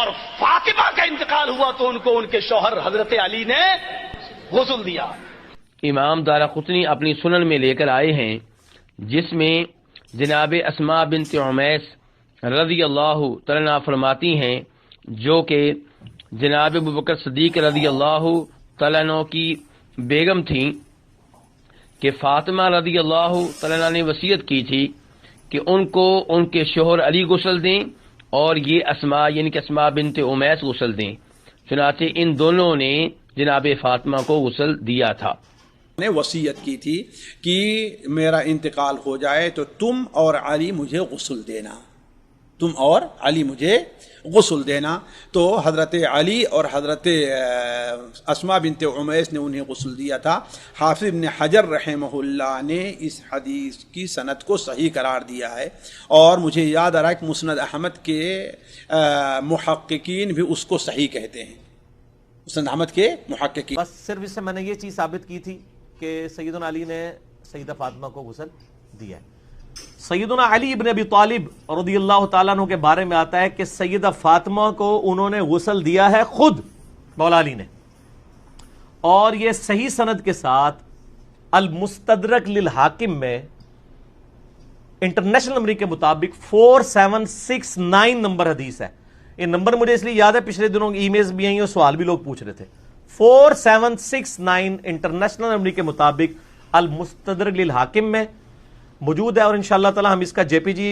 اور فاطمہ کا انتقال ہوا تو ان کو ان کے شوہر حضرت علی نے غسل دیا۔ امام دارقطنی اپنی سنن میں لے کر آئے ہیں، جس میں جناب اسماء بنت عمیس رضی اللہ تعالیٰ عنہا فرماتی ہیں، جو کہ جناب ابوبکر صدیق رضی اللہ تعالیٰ عنہ کی بیگم تھیں، کہ فاطمہ رضی اللہ تعالیٰ عنہ نے وصیت کی تھی کہ ان کو ان کے شوہر علی غسل دیں اور یہ اسماء یعنی کہ اسماء بنت عمیس غسل دیں۔ چنانچہ ان دونوں نے جناب فاطمہ کو غسل دیا تھا۔ نے وصیت کی تھی کہ میرا انتقال ہو جائے تو تم اور علی مجھے غسل دینا، تم اور علی مجھے غسل دینا۔ تو حضرت علی اور حضرت اسماء بنت عمیس نے انہیں غسل دیا تھا۔ حافظ ابن حجر رحمہ اللہ نے اس حدیث کی سند کو صحیح قرار دیا ہے، اور مجھے یاد آ رہا ہے کہ مسند احمد کے محققین بھی اس کو صحیح کہتے ہیں، مسند احمد کے محققین۔ بس صرف اس سے میں نے یہ چیز ثابت کی تھی کہ سیدنا علی نے سیدہ فاطمہ کو غسل دیا ہے۔ سیدنا علی ابن ابی طالب رضی اللہ تعالیٰ عنہ کے بارے میں آتا ہے کہ سیدہ فاطمہ کو انہوں نے غسل دیا ہے خود مولا علی نے، اور یہ صحیح سند کے ساتھ المستدرک للحاکم میں انٹرنیشنل نمبر کے مطابق 4769 نمبر حدیث ہے۔ یہ نمبر مجھے اس لیے یاد ہے، پچھلے دنوں ای میلز بھی آئی اور سوال بھی لوگ پوچھ رہے تھے۔ 4769 انٹرنیشنل نمبر کے مطابق المستدرک للحاکم میں موجود ہے، اور انشاءاللہ تعالی ہم اس کا جے پی جی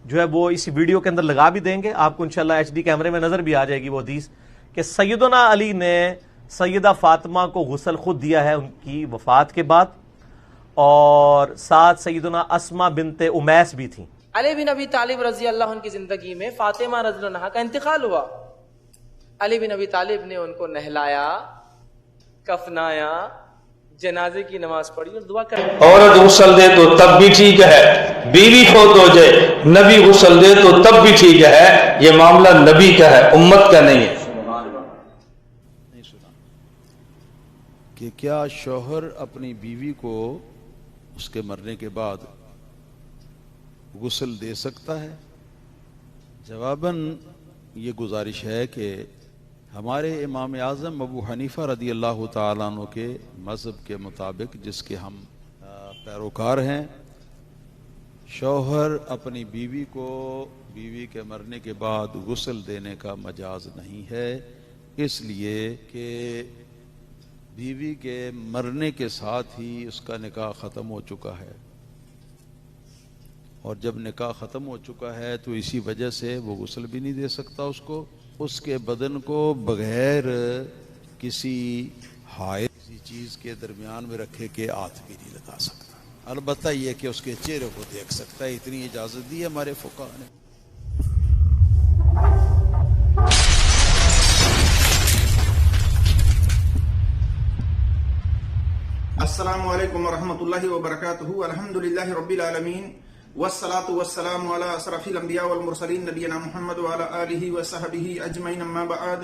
جو ہے وہ اس ویڈیو کے اندر لگا بھی دیں گے، آپ کو انشاءاللہ ایچ ڈی کیمرے میں نظر بھی آ جائے گی وہ حدیث، کہ سیدنا علی نے سیدہ فاطمہ کو غسل خود دیا ہے ان کی وفات کے بعد، اور ساتھ سیدنا اسماء بنت عمیس بھی تھیں۔ علی بن ابی طالب رضی اللہ عنہ کی زندگی میں فاطمہ رضی اللہ عنہا کا انتقال ہوا۔ علی بن ابی طالب نے ان کو نہلایا، کفنایا، جنازے کی نماز پڑھی اور دعا کر۔ عورت غسل دے تو تب بھی ٹھیک ہے، بیوی فوت ہو جائے نبی غسل دے تو تب بھی ٹھیک ہے، یہ معاملہ نبی کا ہے، امت کا نہیں ہے۔ کہ کیا شوہر اپنی بیوی کو اس کے مرنے کے بعد غسل دے سکتا ہے؟ جواباً یہ گزارش ہے کہ ہمارے امام اعظم ابو حنیفہ رضی اللہ تعالیٰ عنہ کے مذہب کے مطابق، جس کے ہم پیروکار ہیں، شوہر اپنی بیوی کو بیوی کے مرنے کے بعد غسل دینے کا مجاز نہیں ہے، اس لیے کہ بیوی کے مرنے کے ساتھ ہی اس کا نکاح ختم ہو چکا ہے، اور جب نکاح ختم ہو چکا ہے تو اسی وجہ سے وہ غسل بھی نہیں دے سکتا اس کو، اس کے بدن کو بغیر کسی حائل کسی چیز کے درمیان میں رکھے کے ہاتھ بھی نہیں لگا سکتا، البتہ یہ کہ اس کے چہرے کو دیکھ سکتا ہے، اتنی اجازت دی ہے ہمارے فقہاء نے۔ السلام علیکم ورحمۃ اللہ وبرکاتہ۔ الحمدللہ رب العالمین، والصلاة والسلام علی اشرف الانبیاء والمرسلین نبینا محمد وعلی آلہ وصحبہ اجمعین، اما بعد،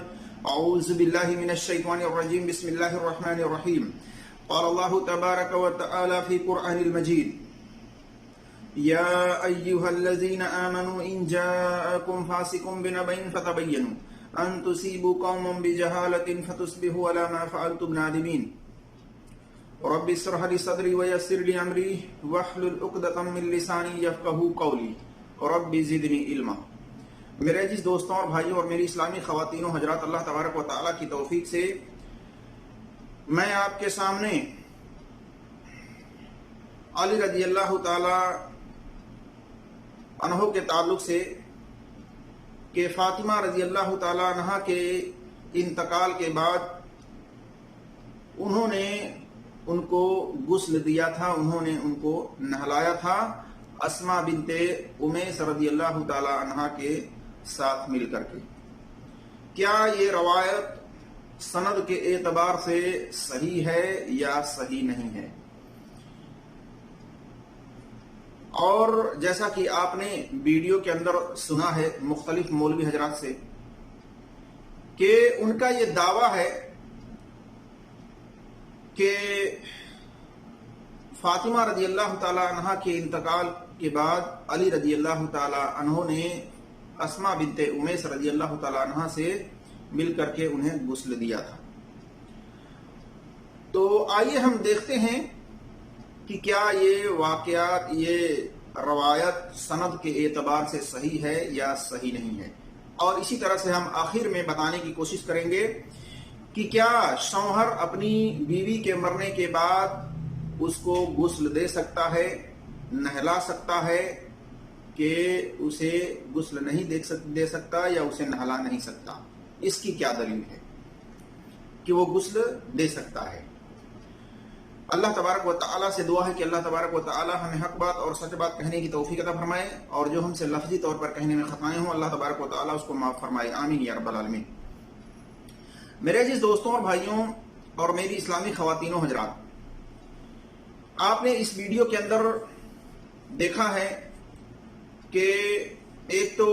اعوذ باللہ من الشیطان الرجیم، بسم اللہ الرحمن الرحیم۔ قال اللہ تبارک وتعالی فی قرآن المجید: یا ایہا الذین آمنوا ان جاءکم فاسق بنبأ فتبینوا ان تصیبوا قوما بجہالۃ فتصبحوا علی ما فعلتم نادمین۔ رب اشرح لي صدري ويسر لي امري واحلل عقدة من لساني يفقهوا قولي رب زدني علما۔ میرے عزیز دوستوں اور بھائیوں اور میری اسلامی خواتین و حضرات، اللہ تبارک و تعالیٰ کی توفیق سے میں آپ کے سامنے علی رضی اللہ تعالی عنہ کے تعلق سے کہ فاطمہ رضی اللہ تعالی عنہ کے انتقال کے بعد انہوں نے ان کو غسل دیا تھا، انہوں نے ان کو نہلایا تھا اسماء بنت عمیس رضی اللہ تعالی عنہا کے ساتھ مل کر کے۔ کیا یہ روایت سند کے اعتبار سے صحیح ہے یا صحیح نہیں ہے؟ اور جیسا کہ آپ نے ویڈیو کے اندر سنا ہے مختلف مولوی حضرات سے کہ ان کا یہ دعویٰ ہے کہ فاطمہ رضی اللہ تعالی عنہ کے انتقال کے بعد علی رضی اللہ تعالی عنہ نے اسما بنت امیس رضی اللہ تعالیٰ عنہ سے مل کر کے انہیں غسل دیا تھا۔ تو آئیے ہم دیکھتے ہیں کہ کیا یہ واقعات، یہ روایت سند کے اعتبار سے صحیح ہے یا صحیح نہیں ہے، اور اسی طرح سے ہم آخر میں بتانے کی کوشش کریں گے کہ کیا شوہر اپنی بیوی کے مرنے کے بعد اس کو غسل دے سکتا ہے، نہلا سکتا ہے، کہ اسے غسل نہیں دے سکتا یا اسے نہلا نہیں سکتا؟ اس کی کیا دلیل ہے کہ وہ غسل دے سکتا ہے؟ اللہ تبارک و تعالیٰ سے دعا ہے کہ اللہ تبارک و تعالیٰ ہمیں حق بات اور سچ بات کہنے کی توفیق عطا فرمائے، اور جو ہم سے لفظی طور پر کہنے میں خطائیں ہوں اللہ تبارک و تعالیٰ اس کو معاف فرمائے، آمین یا رب العالمین۔ میرے عزیز دوستوں اور بھائیوں اور میری اسلامی خواتین و حضرات، آپ نے اس ویڈیو کے اندر دیکھا ہے کہ ایک تو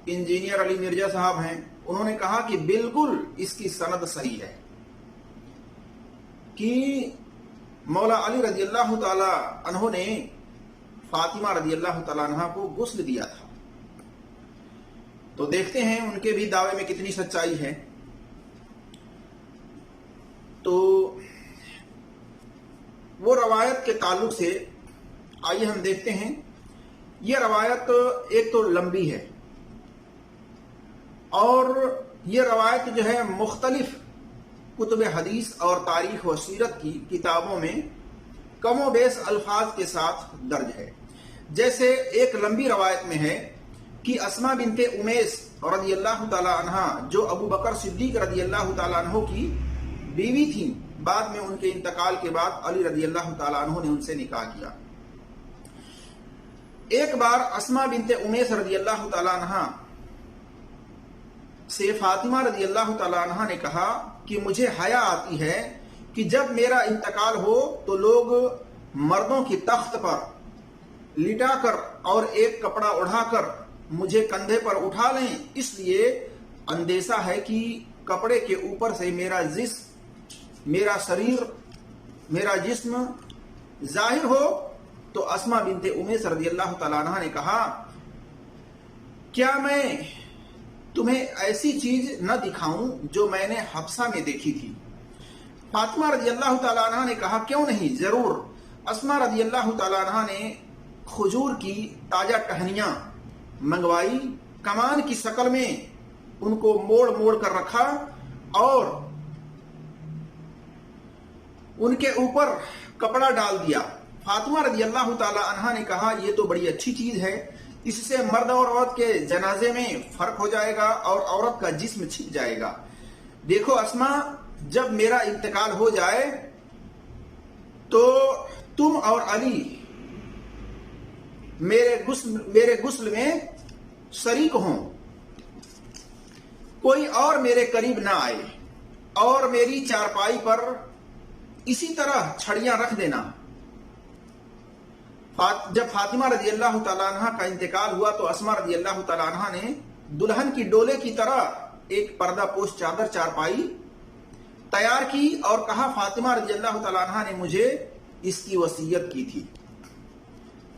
انجینئر علی مرزا صاحب ہیں، انہوں نے کہا کہ بالکل اس کی سند صحیح ہے کہ مولا علی رضی اللہ تعالی عنہ نے فاطمہ رضی اللہ تعالی عنہ کو غسل دیا تھا۔ تو دیکھتے ہیں ان کے بھی دعوے میں کتنی سچائی ہے۔ تو وہ روایت کے تعلق سے آئیے ہم دیکھتے ہیں۔ یہ روایت ایک تو لمبی ہے، اور یہ روایت جو ہے مختلف کتب حدیث اور تاریخ و سیرت کی کتابوں میں کم و بیش الفاظ کے ساتھ درج ہے۔ جیسے ایک لمبی روایت میں ہے کہ اسما بنت امیس رضی اللہ تعالی عنہ، جو ابو بکر صدیق رضی اللہ تعالی عنہ کی بیوی تھیں، بعد میں ان کے انتقال کے بعد علی رضی اللہ تعالی عنہ نے ان سے نکاح کیا۔ ایک بار اسما بنت امیس رضی اللہ تعالی عنہ سے فاطمہ رضی اللہ تعالی عنہ نے کہا کہ مجھے حیا آتی ہے کہ جب میرا انتقال ہو تو لوگ مردوں کی تخت پر لٹا کر اور ایک کپڑا اڑا کر مجھے کندھے پر اٹھا لیں، اس لیے اندیشہ ہے کہ کپڑے کے اوپر سے میرا شریر، میرا جسم ظاہر ہو۔ تو اسما بنت امیس رضی اللہ تعالی عنہ نے کہا کیا میں تمہیں ایسی چیز نہ دکھاؤں جو میں نے حبشہ میں دیکھی تھی؟ فاطمہ رضی اللہ تعالی عنہ نے کہا کیوں نہیں، ضرور۔ اسما رضی اللہ تعالی عنہ نے کھجور کی تازہ ٹہنیاں منگوائی، کمان کی شکل میں ان کو موڑ موڑ کر رکھا اور ان کے اوپر کپڑا ڈال دیا۔ فاطمہ رضی اللہ تعالی عنہ نے کہا یہ تو بڑی اچھی چیز ہے، اس سے مرد اور عورت کے جنازے میں فرق ہو جائے گا اور عورت کا جسم چھپ جائے گا۔ دیکھو اسما، جب میرا انتقال ہو جائے تو تم اور علی میرے غسل میں شریک ہوں، کوئی اور میرے قریب نہ آئے، اور میری چارپائی پر اسی طرح چھڑیاں رکھ دینا۔ جب فاطمہ رضی اللہ تعالیٰ عنہ کا انتقال ہوا تو اسما رضی اللہ تعالیٰ عنہ نے دلہن کی ڈولے کی طرح ایک پردہ پوش چادر چارپائی تیار کی اور کہا فاطمہ رضی اللہ تعالیٰ عنہ نے مجھے اس کی وصیت کی تھی۔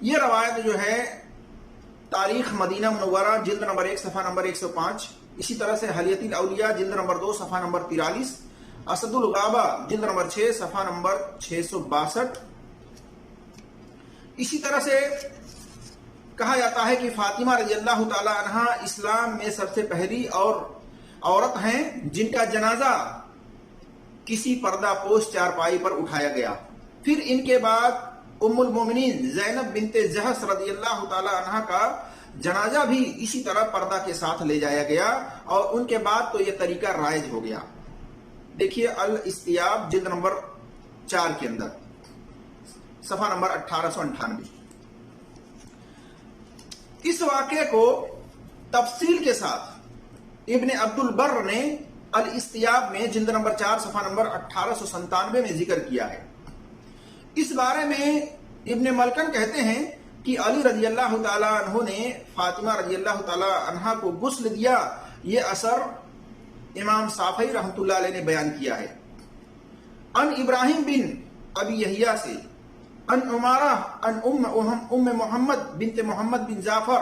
یہ روایت جو ہے تاریخ مدینہ منورہ جلد نمبر 1 صفحہ نمبر 105، اسی طرح سے حلیۃ الاولیاء جلد نمبر 2 صفحہ نمبر 43، اسد الغابہ جلد نمبر 6 صفحہ نمبر 662۔ اسی طرح سے کہا جاتا ہے کہ فاطمہ رضی اللہ تعالی عنہ اسلام میں سب سے پہلی عورت ہیں جن کا جنازہ کسی پردہ پوش چارپائی پر اٹھایا گیا۔ پھر ان کے بعد ام المومنین زینب بنت جحش رضی اللہ تعالی عنہ کا جنازہ بھی اسی طرح پردہ کے ساتھ لے جایا گیا، اور ان کے بعد تو یہ طریقہ رائج ہو گیا۔ دیکھیے الاستیاب جلد نمبر 4 کے اندر صفحہ نمبر 1898۔ اس واقعے کو تفصیل کے ساتھ ابن عبد البر نے الاستیاب میں جلد نمبر 4 صفحہ نمبر 1897 میں ذکر کیا ہے۔ اس بارے میں ابن ملکن کہتے ہیں کہ علی رضی اللہ تعالی عنہ نے فاطمہ رضی اللہ تعالی عنہ کو غسل دیا، یہ اثر امام صافعی رحمۃ اللہ علیہ نے بیان کیا ہے۔ ان ابراہیم بن ابی یحییٰ سے ان عمارہ ان ام محمد بنت محمد بن جعفر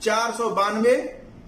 492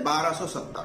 1270।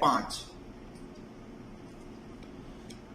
5।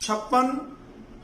56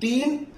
3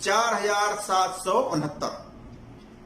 4769।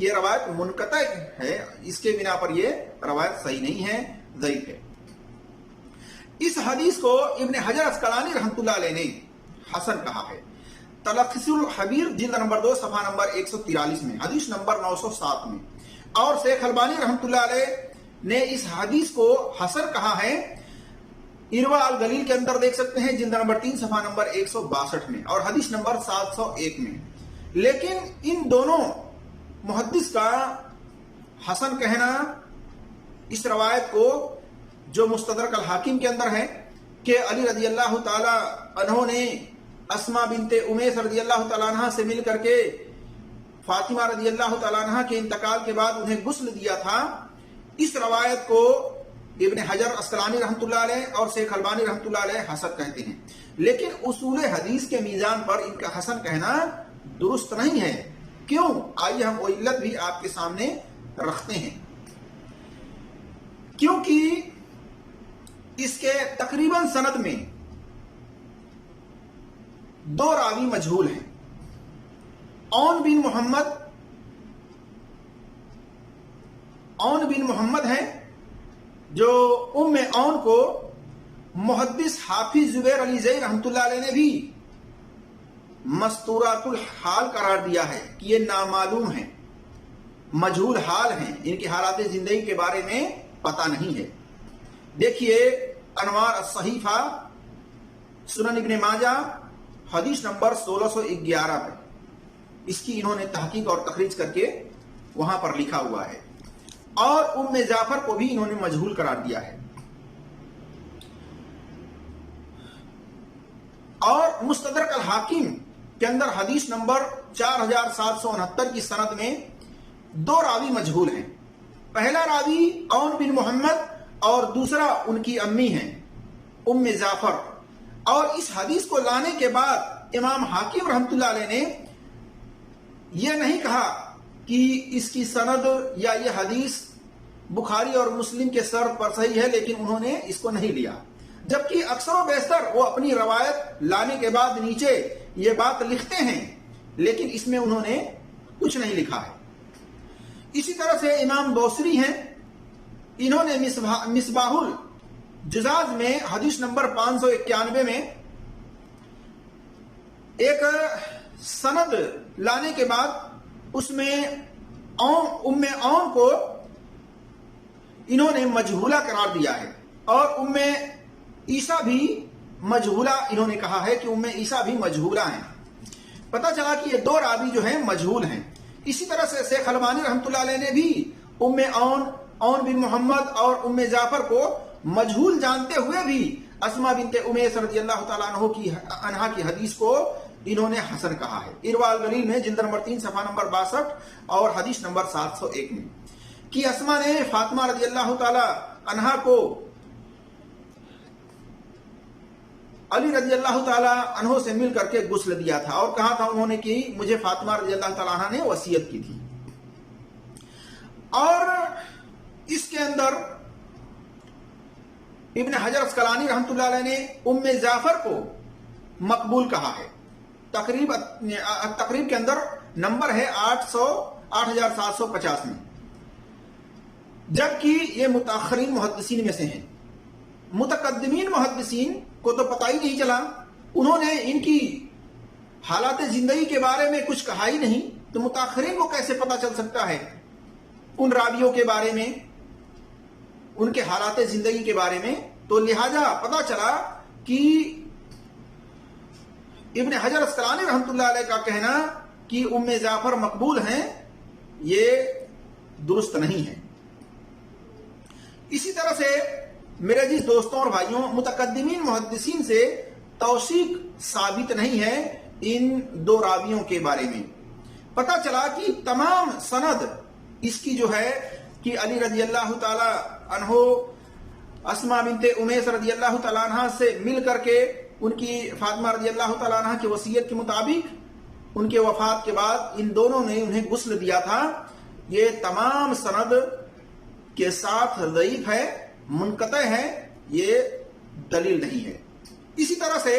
کہ یہ روایت منقطع ہے، اس کے بنا پر یہ روایت صحیح نہیں ہے، ضعیف ہے۔ اس حدیث کو ابن حجر اسقلانی رحمۃ اللہ علیہ نے حسن کہا ہے، تلخیص الخبیر جلد نمبر 2 صفحہ نمبر 143 میں، حدیث نمبر 907 میں، اور شیخ البانی رحمۃ اللہ علیہ نے اس حدیث کو حسن کہا ہے، ارواء الغلیل کے اندر دیکھ سکتے ہیں جلد نمبر 3 صفحہ نمبر 162 میں، اور حدیث نمبر 701 میں۔ لیکن ان دونوں محدث کا حسن کہنا اس روایت کو جو مستدرک الحاکم کے اندر ہے کہ علی رضی اللہ تعالی عنہ نے اسما بنت امیس رضی اللہ تعالی عنہ سے مل کر کے فاطمہ رضی اللہ تعالی عنہ کے انتقال کے بعد انہیں غسل دیا تھا، اس روایت کو ابن حجر اسقلانی رحمۃ اللہ علیہ اور شیخ البانی رحمۃ اللہ علیہ حسن کہتے ہیں، لیکن اصول حدیث کے میزان پر ان کا حسن کہنا درست نہیں ہے۔ کیوں؟ آئیے ہم وہ علت بھی آپ کے سامنے رکھتے ہیں۔ کیونکہ اس کے تقریباً سند میں 2 راوی مجہول ہیں، اون بن محمد ہیں جو ام اون کو محدث حافظ زبیر علی زئی رحمۃ اللہ علیہ نے بھی مستورات الحال قرار دیا ہے کہ یہ نامعلوم ہیں، مجہول حال ہیں، ان کی حالات زندگی کے بارے میں پتہ نہیں ہے۔ دیکھیے انوار الصحیفہ سنن ابن ماجہ حدیث نمبر 1611 پہ اس کی انہوں نے تحقیق اور تخریج کر کے وہاں پر لکھا ہوا ہے، اور ام جعفر کو بھی انہوں نے مجہول قرار دیا ہے۔ اور مستدرک الحاکم کے اندر حدیث نمبر 4769 کی سند میں 2 راوی مجہول ہیں، پہلا راوی اون بن محمد اور دوسرا ان کی امی ہیں ام جعفر، اور اس حدیث کو لانے کے بعد امام حاکم رحمۃ اللہ علیہ نے یہ نہیں کہا کہ اس کی سند یا یہ حدیث بخاری اور مسلم کے سرد پر صحیح ہے، لیکن انہوں نے اس کو نہیں لیا، جبکہ اکثر و بیشتر وہ اپنی روایت لانے کے بعد نیچے یہ بات لکھتے ہیں، لیکن اس میں انہوں نے کچھ نہیں لکھا ہے۔ اسی طرح سے امام بوصری ہیں، انہوں نے مصباح الجزاز میں حدیث نمبر 591 میں ایک سند لانے کے بعد اس میں ام اون کو انہوں نے مجہولہ قرار دیا ہے، اور ام عیسیٰ بھی مجہولہ انہوں نے کہا ہے کہ ام عیسیٰ بھی مجہولہ ہیں۔ پتہ چلا کہ یہ 2 راوی جو ہیں مجہول ہیں۔ اسی طرح سے شیخ البانی رحمۃ اللہ علیہ نے بھی ام اون بن محمد اور ام جعفر کو مجہول جانتے ہوئے بھی اسما بنت امیس رضی اللہ تعالیٰ عنہ کی حدیث کو انہوں نے حسن کہا ہے، ارواء الغلیل میں جلد نمبر 3 صفحہ نمبر 62 اور حدیث نمبر 701 میں، کہ اسما نے فاطمہ رضی اللہ تعالی عنہا کو علی رضی اللہ تعالی عنہ سے مل کر کے غسل دیا تھا، اور کہا تھا انہوں نے کہ مجھے فاطمہ رضی اللہ تعالی عنہ نے وصیت کی تھی۔ اور اس کے اندر ابن حجر اسقلانی رحمۃ اللہ علیہ نے ام جعفر کو مقبول کہا ہے، تقریب کے اندر نمبر ہے 8750 میں، جبکہ یہ متاخرین محدثین میں سے ہیں۔ متقدمین محدثین کو تو پتہ ہی نہیں چلا، انہوں نے ان کی حالات زندگی کے بارے میں کچھ کہا ہی نہیں، تو متاخرین کو کیسے پتہ چل سکتا ہے ان راویوں کے بارے میں، ان کے حالات زندگی کے بارے میں؟ تو لہذا پتہ چلا کہ ابن حجر اسقلانی رحمۃ اللہ علیہ کا کہنا کہ ام جعفر مقبول ہیں یہ درست نہیں ہے۔ اسی طرح سے میرے عزیز دوستوں اور بھائیوں، متقدمین محدثین سے توثیق ثابت نہیں ہے ان 2 راویوں کے بارے میں۔ پتہ چلا کہ تمام سند اس کی جو ہے کہ علی رضی اللہ تعالی عنہ اسما بنت امیس رضی اللہ تعالی عنہ سے مل کر کے ان کی فاطمہ رضی اللہ تعالی عنہ کی وصیت کے مطابق ان کے وفات کے بعد ان دونوں نے انہیں غسل دیا تھا، یہ تمام سند کے ساتھ ضعیف ہے، منقطع ہے، یہ دلیل نہیں ہے۔ اسی طرح سے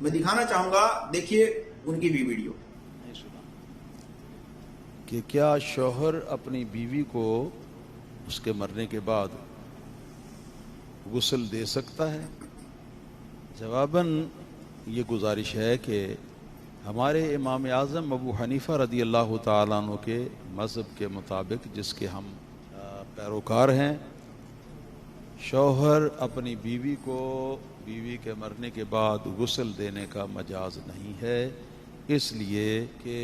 میں دکھانا چاہوں گا، دیکھیے ان کی بھی ویڈیو۔ کہ کیا شوہر اپنی بیوی کو اس کے مرنے کے بعد غسل دے سکتا ہے؟ جواباً یہ گزارش ہے کہ ہمارے امام اعظم ابو حنیفہ رضی اللہ تعالیٰ عنہ کے مذہب کے مطابق، جس کے ہم پیروکار ہیں، شوہر اپنی بیوی کو بیوی کے مرنے کے بعد غسل دینے کا مجاز نہیں ہے، اس لیے کہ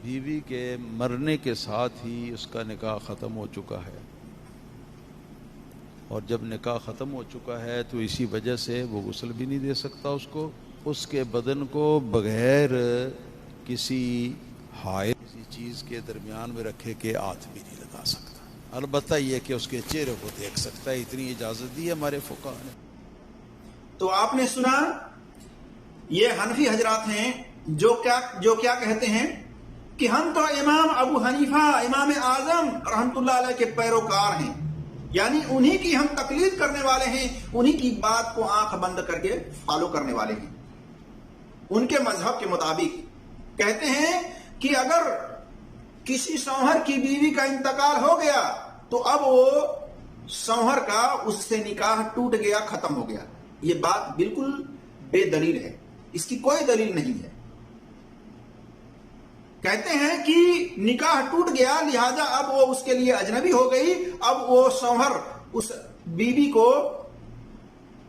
بیوی کے مرنے کے ساتھ ہی اس کا نکاح ختم ہو چکا ہے، اور جب نکاح ختم ہو چکا ہے تو اسی وجہ سے وہ غسل بھی نہیں دے سکتا اس کو، اس کے بدن کو بغیر کسی حائل کسی چیز کے درمیان میں رکھے کے ہاتھ بھی نہیں لگا سکتا، البتہ یہ کہ اس کے چہرے کو دیکھ سکتا ہے، اتنی اجازت دی ہے ہمارے فقہاء نے۔ تو آپ نے سنا، یہ حنفی حضرات ہیں جو کیا کہتے ہیں کہ ہم تو امام ابو حنیفہ امام اعظم رحمۃ اللہ علیہ کے پیروکار ہیں، یعنی انہی کی ہم تقلید کرنے والے ہیں، انہی کی بات کو آنکھ بند کر کے فالو کرنے والے ہیں، ان کے مذہب کے مطابق۔ کہتے ہیں کہ اگر کسی شوہر کی بیوی کا انتقال ہو گیا تو اب وہ شوہر کا اس سے نکاح ٹوٹ گیا، ختم ہو گیا۔ یہ بات بالکل بے دلیل ہے، اس کی کوئی دلیل نہیں ہے۔ کہتے ہیں کہ نکاح ٹوٹ گیا، لہذا اب وہ اس کے لیے اجنبی ہو گئی، اب وہ شوہر اس بیوی کو،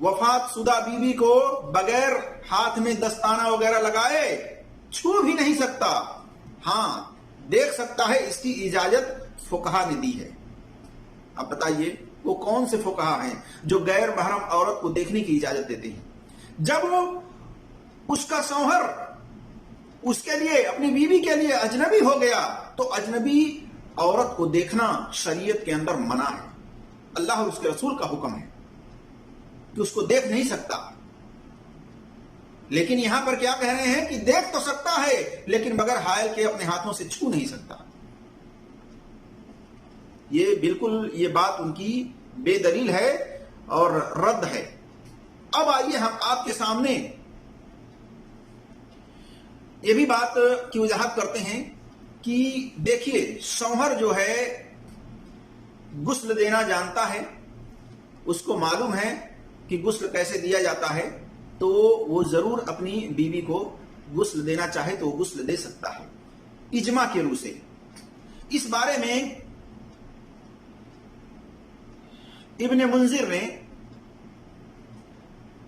وفات شدہ بیوی کو بغیر ہاتھ میں دستانہ وغیرہ لگائے چھو بھی نہیں سکتا، ہاں دیکھ سکتا ہے، اس کی اجازت فقہا نے دی ہے۔ اب بتائیے وہ کون سے فقہا ہیں جو غیر محرم عورت کو دیکھنے کی اجازت دیتے ہیں؟ جب وہ اس کا شوہر اس کے لیے، اپنی بیوی کے لیے اجنبی ہو گیا تو اجنبی عورت کو دیکھنا شریعت کے اندر منع ہے، اللہ اور اس کے رسول کا حکم ہے کہ اس کو دیکھ نہیں سکتا۔ لیکن یہاں پر کیا کہہ رہے ہیں کہ دیکھ تو سکتا ہے لیکن بغیر حائل کے اپنے ہاتھوں سے چھو نہیں سکتا۔ یہ بالکل یہ بات ان کی بے دلیل ہے اور رد ہے۔ اب آئیے ہم آپ کے سامنے یہ بھی بات کی وضاحت کرتے ہیں کہ دیکھیے، شوہر جو ہے غسل دینا جانتا ہے، اس کو معلوم ہے کہ غسل کیسے دیا جاتا ہے، تو وہ ضرور اپنی بیوی کو غسل دینا چاہے تو وہ غسل دے سکتا ہے اجماع کے روح سے۔ اس بارے میں ابن منذر نے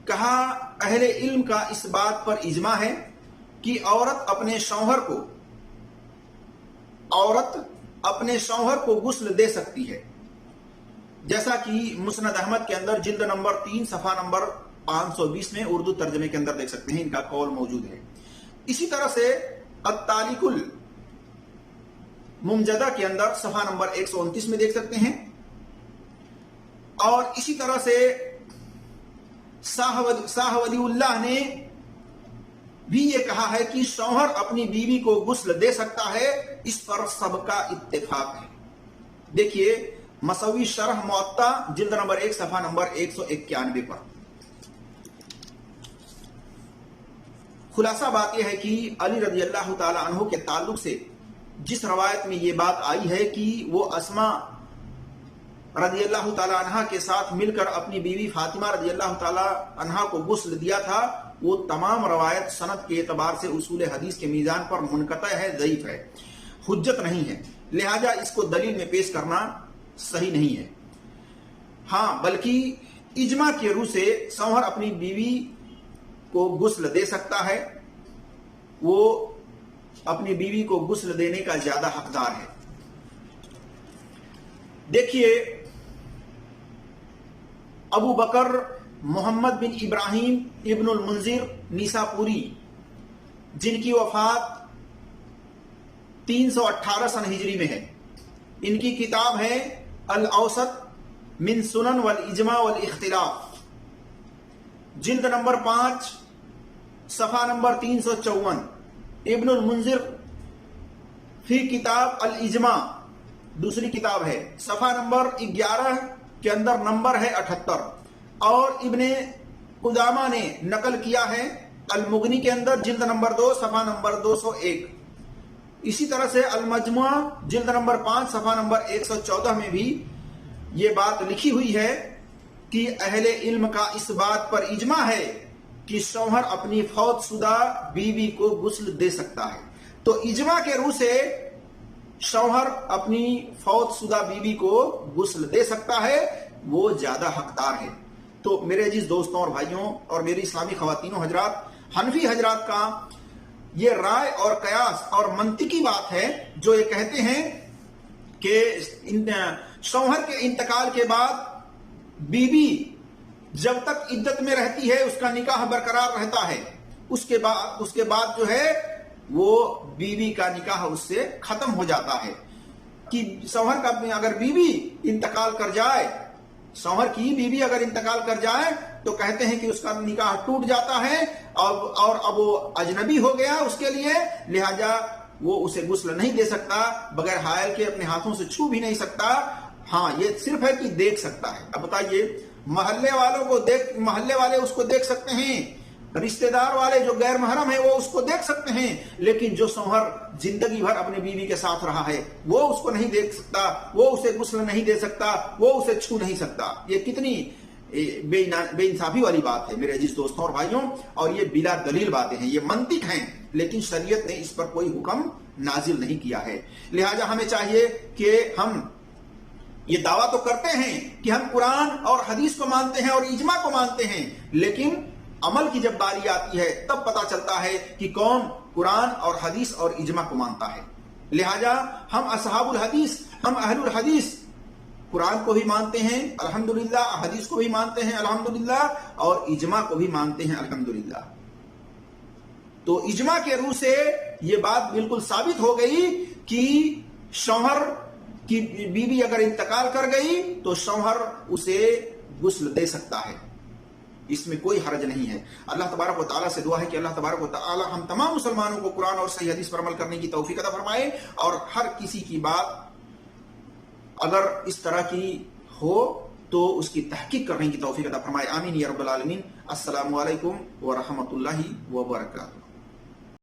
کہا، اہل علم کا اس بات پر اجماع ہے کہ عورت اپنے شوہر کو غسل دے سکتی ہے، جیسا کہ مسند احمد کے اندر جلد نمبر 3 صفحہ نمبر 520 میں اردو ترجمے کے اندر دیکھ سکتے ہیں، ان کا قول موجود ہے۔ اسی طرح سے التاریخ الممجدہ کے اندر صفحہ نمبر 129 میں دیکھ سکتے ہیں، اور اسی طرح سے شاہ ولی اللہ نے بھی یہ کہا ہے کہ شوہر اپنی بیوی کو غسل دے سکتا ہے، اس پر سب کا اتفاق ہے۔ دیکھیے مسوی شرح موطا جلد نمبر 1 صفحہ نمبر 191 پر۔ خلاصہ بات یہ ہے کہ علی رضی اللہ تعالی عنہ کے تعلق سے جس روایت میں یہ بات آئی ہے کہ وہ اسما رضی اللہ تعالی عنہ کے ساتھ مل کر اپنی بیوی فاطمہ رضی اللہ تعالی عنہ کو غسل دیا تھا، وہ تمام روایت سند کے اعتبار سے اصول حدیث کے میزان پر منقطع ہے، ضعیف ہے، حجت نہیں ہے، لہذا اس کو دلیل میں پیش کرنا صحیح نہیں ہے۔ ہاں بلکہ اجماع کے روح سے شوہر اپنی بیوی کو غسل دے سکتا ہے، وہ اپنی بیوی کو غسل دینے کا زیادہ حقدار ہے۔ دیکھیے ابو بکر محمد بن ابراہیم ابن المنذر نیساپوری، جن کی وفات 318 سن ہجری میں ہے، ان کی کتاب ہے الاوسط من سنن والاجماع والاختلاف، جلد نمبر 5 صفحہ نمبر 354۔ ابن المنذر فی کتاب الاجماع دوسری کتاب ہے، صفحہ نمبر 11 کے اندر نمبر ہے 78، اور ابن قدامہ نے نقل کیا ہے المغنی کے اندر جلد نمبر 2 صفحہ نمبر 201. اسی طرح سے المجموعہ جلد نمبر 5 صفحہ نمبر 114 میں بھی یہ بات لکھی ہوئی ہے کہ اہل علم کا اس بات پر اجماع ہے کہ شوہر اپنی فوت شدہ بیوی کو غسل دے سکتا ہے. تو اجماع کے روح سے شوہر اپنی فوت شدہ بیوی کو غسل دے سکتا ہے، وہ زیادہ حقدار ہے. تو میرے عزیز دوستوں اور بھائیوں اور میری اسلامی خواتین و حضرات، حنفی حضرات کا یہ رائے اور قیاس اور منطقی بات ہے جو یہ کہتے ہیں کہ شوہر کے انتقال کے بعد بیوی جب تک عدت میں رہتی ہے اس کا نکاح برقرار رہتا ہے، اس کے بعد جو ہے وہ بیوی کا نکاح اس سے ختم ہو جاتا ہے. کہ شوہر کا اگر بیوی انتقال کر جائے، شوہر کی بیوی اگر انتقال کر جائے تو کہتے ہیں کہ اس کا نکاح ٹوٹ جاتا ہے اور اب وہ اجنبی ہو گیا اس کے لیے، لہذا وہ اسے غسل نہیں دے سکتا، بغیر حائل کے اپنے ہاتھوں سے چھو بھی نہیں سکتا. ہاں یہ صرف ہے کہ دیکھ سکتا ہے. اب بتائیے، محلے والے اس کو دیکھ سکتے ہیں، رشتہ دار والے جو غیر محرم ہیں وہ اس کو دیکھ سکتے ہیں، لیکن جو شوہر زندگی بھر اپنی بیوی کے ساتھ رہا ہے وہ اس کو نہیں دیکھ سکتا، وہ اسے غسل نہیں دے سکتا، وہ اسے چھو نہیں سکتا. یہ کتنی بے انصافی والی بات ہے میرے عزیز دوستوں اور بھائیوں، اور یہ بلا دلیل باتیں ہیں، یہ منطق ہیں، لیکن شریعت نے اس پر کوئی حکم نازل نہیں کیا ہے. لہذا ہمیں چاہیے کہ ہم یہ دعویٰ تو کرتے ہیں کہ ہم قرآن اور حدیث کو مانتے ہیں اور اجماع کو مانتے ہیں، لیکن عمل کی جب باری آتی ہے تب پتا چلتا ہے کہ کون قرآن اور حدیث اور اجماع کو مانتا ہے. لہذا ہم اصحاب الحدیث، ہم اہل الحدیث قرآن کو بھی مانتے ہیں الحمدللہ، حدیث کو بھی مانتے ہیں الحمدللہ، اور اجماع کو بھی مانتے ہیں الحمدللہ. تو اجماع کے روح سے یہ بات بالکل ثابت ہو گئی کہ شوہر کی بیوی اگر انتقال کر گئی تو شوہر اسے غسل دے سکتا ہے، اس میں کوئی حرج نہیں ہے. اللہ تبارک و تعالیٰ سے دعا ہے کہ اللہ تبارک و تعالیٰ ہم تمام مسلمانوں کو قرآن اور صحیح حدیث پر عمل کرنے کی توفیق عطا فرمائے، اور ہر کسی کی بات اگر اس طرح کی ہو تو اس کی تحقیق کرنے کی توفیق عطا فرمائے. آمین یا رب العالمین. السلام علیکم ورحمۃ اللہ وبرکاتہ.